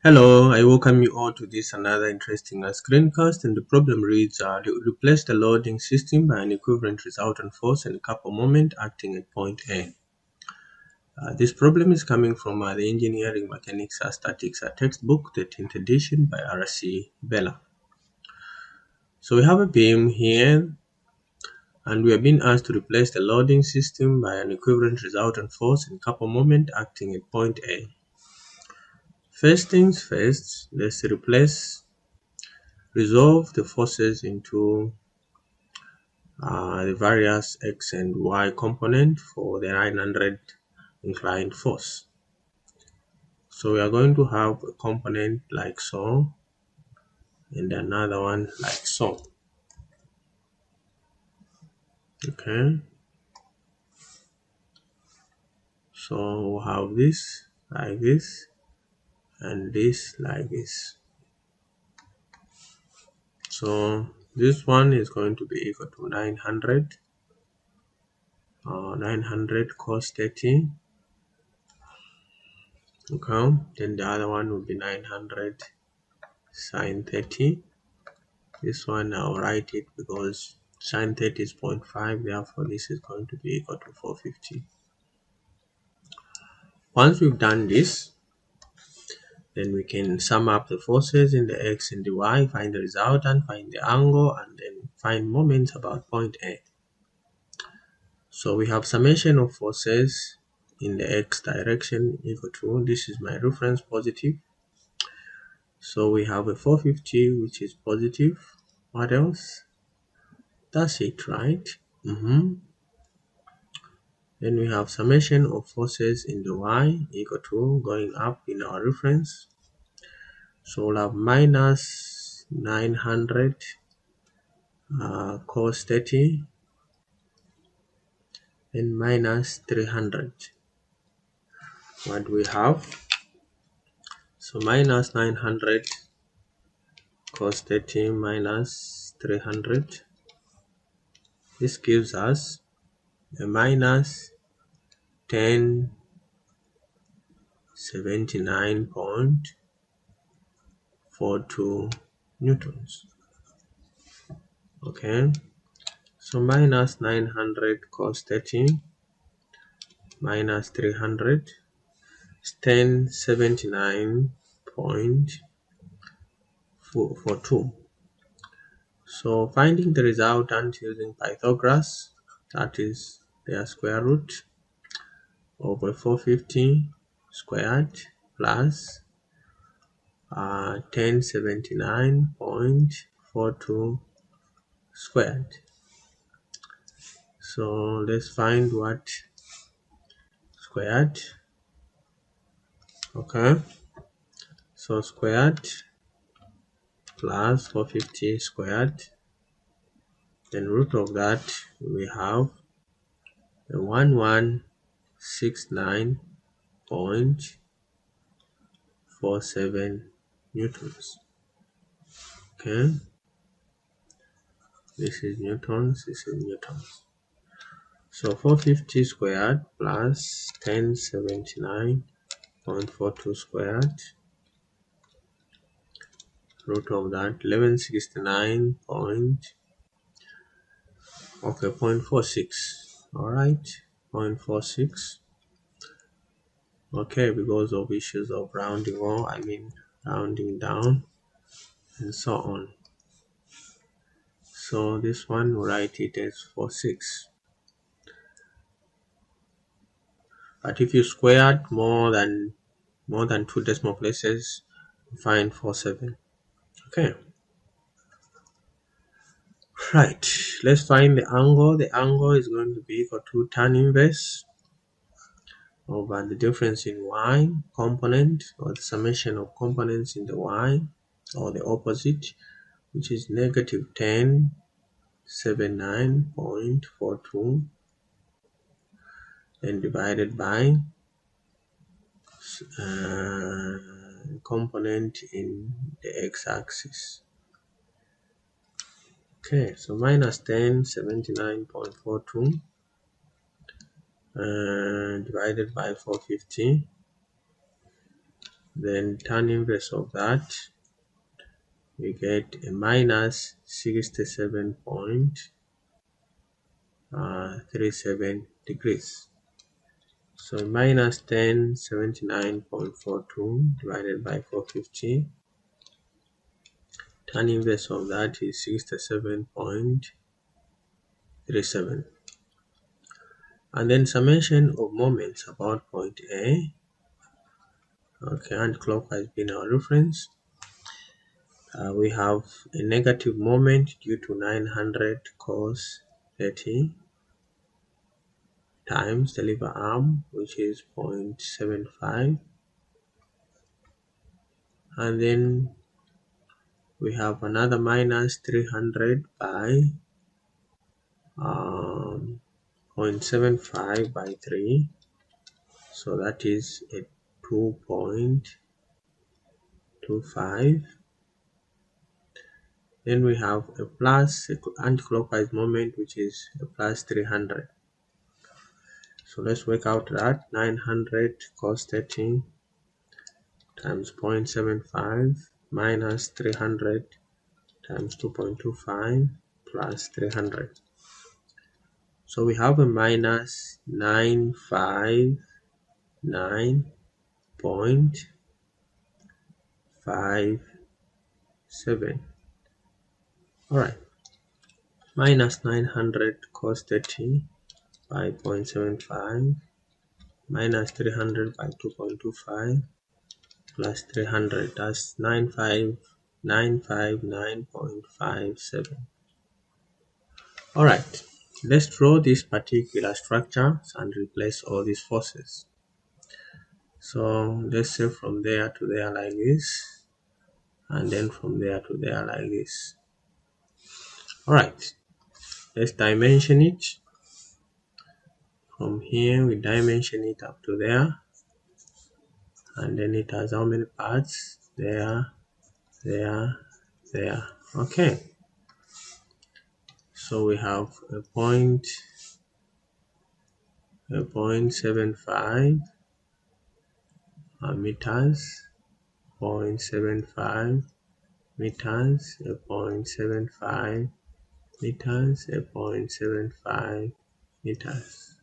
Hello, I welcome you all to this another interesting screencast, and the problem reads replace the loading system by an equivalent resultant force and couple moment acting at point A. This problem is coming from the Engineering Mechanics Statics textbook, the 10th edition by R.C. Hibbeler. So we have a beam here, and we are being asked to replace the loading system by an equivalent resultant force and couple moment acting at point A. First things first, let's resolve the forces into the various x and y component for the 900 inclined force. So we are going to have a component like so and another one like so. Okay, so we'll have this like this and this like this. So this one is going to be equal to 900 cos 30. Okay, then the other one will be 900 sin 30. This one I'll write it because sin 30 is 0.5, therefore this is going to be equal to 450. Once we've done this, then we can sum up the forces in the x and the y, find the resultant, find the angle, and then find moments about point A. So we have summation of forces in the x direction equal to, this is my reference, positive. So we have a 450 which is positive. What else? That's it, right? Then we have summation of forces in the y equal to, going up in our reference. So we'll have minus 900 cos 30 and minus 300. What do we have? So minus 900 cos 30 minus 300. This gives us a minus 1079.42 newtons. Okay, so minus 900 cos 30 minus 300 is 1079.42. So finding the resultant using Pythagoras, that is their square root over 450 squared plus 1079.42 squared. So let's find what squared. Okay, so squared plus 450 squared, then root of that we have a 1169.47 newtons. Okay, this is newtons, this is newtons. So 450 squared plus 1079.42 squared, root of that 0.46. All right, 0.46. Okay, because of issues of rounding or rounding down and so on. So this one we'll write it as 46. But if you squared more than 2 decimal places, find 47. Okay. Right, let's find the angle. The angle is going to be equal to tan inverse over the difference in y component, or the summation of components in the y, or the opposite, which is negative 1079.42, and divided by component in the x-axis. Okay, so minus 1079.42 divided by 450, then tan inverse of that, we get a minus 67.37 degrees. So minus 1079.42 divided by 450. Tan inverse of that is 67.37. And then summation of moments about point A. Okay, and clockwise being our reference. We have a negative moment due to 900 cos 30 times the lever arm, which is 0.75. And then we have another minus 300 by 0.75 by 3. So that is a 2.25. Then we have a plus anti-clockwise moment, which is a plus 300. So let's work out that 900 cos 30 times 0.75 minus 300 times 2.25 plus 300. So we have a minus 959.57. Alright, minus 900 cos 30 by 0.75 minus 300 by 2.25 plus 300, that's 959.57. Alright, let's draw this particular structure and replace all these forces. So let's say from there to there like this, and then from there to there like this. Alright, let's dimension it. From here we dimension it up to there, and then it has how many parts? There, there, there. Okay, so we have a 0.75 meters, 0.75 meters, a 0.75 meters, a 0.75 meters,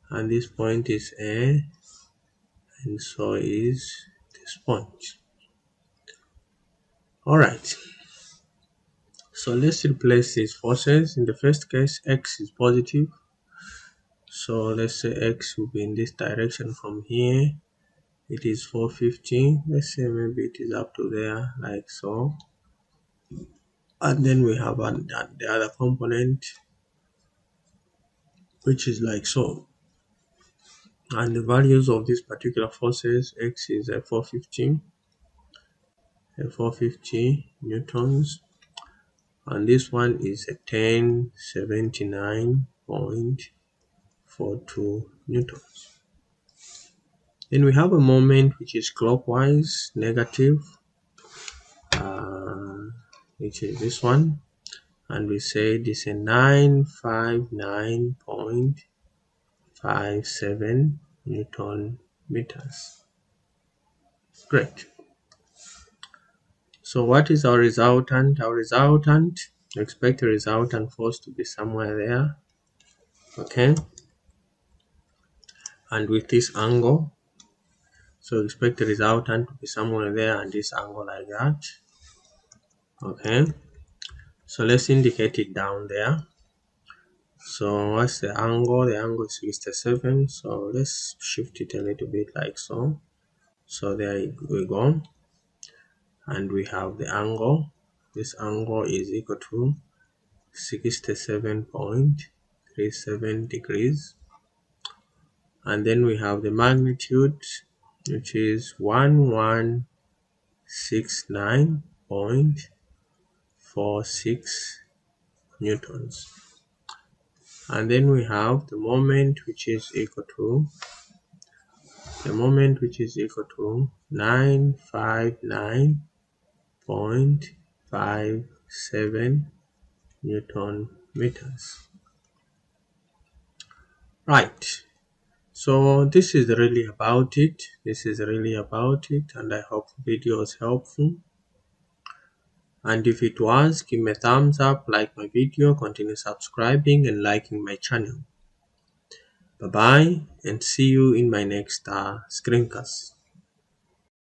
and this point is A, and so is this point. Alright, so let's replace these forces. In the first case, x is positive, so let's say x will be in this direction. From here it is 450, let's say maybe it is up to there like so, and then we have the other component which is like so, and the values of these particular forces, x is a 450 newtons, and this one is a 1079.42 newtons. Then we have a moment which is clockwise negative, which is this one, and we say this is a 959.57 newton meters. Great. So what is our resultant? Our resultant, expect the resultant force to be somewhere there. Okay, and with this angle, so expect the resultant to be somewhere there, and this angle like that. Okay, so let's indicate it down there. So what's the angle? The angle is 67, so let's shift it a little bit like so. So there we go, and we have the angle. This angle is equal to 67.37 degrees, and then we have the magnitude, which is 1169.46 newtons, and then we have the moment, which is equal to 959.57 newton meters. Right, So this is really about it. And I hope the video was helpful. And if it was, give me a thumbs up, like my video, continue subscribing and liking my channel. Bye bye, and see you in my next screencast.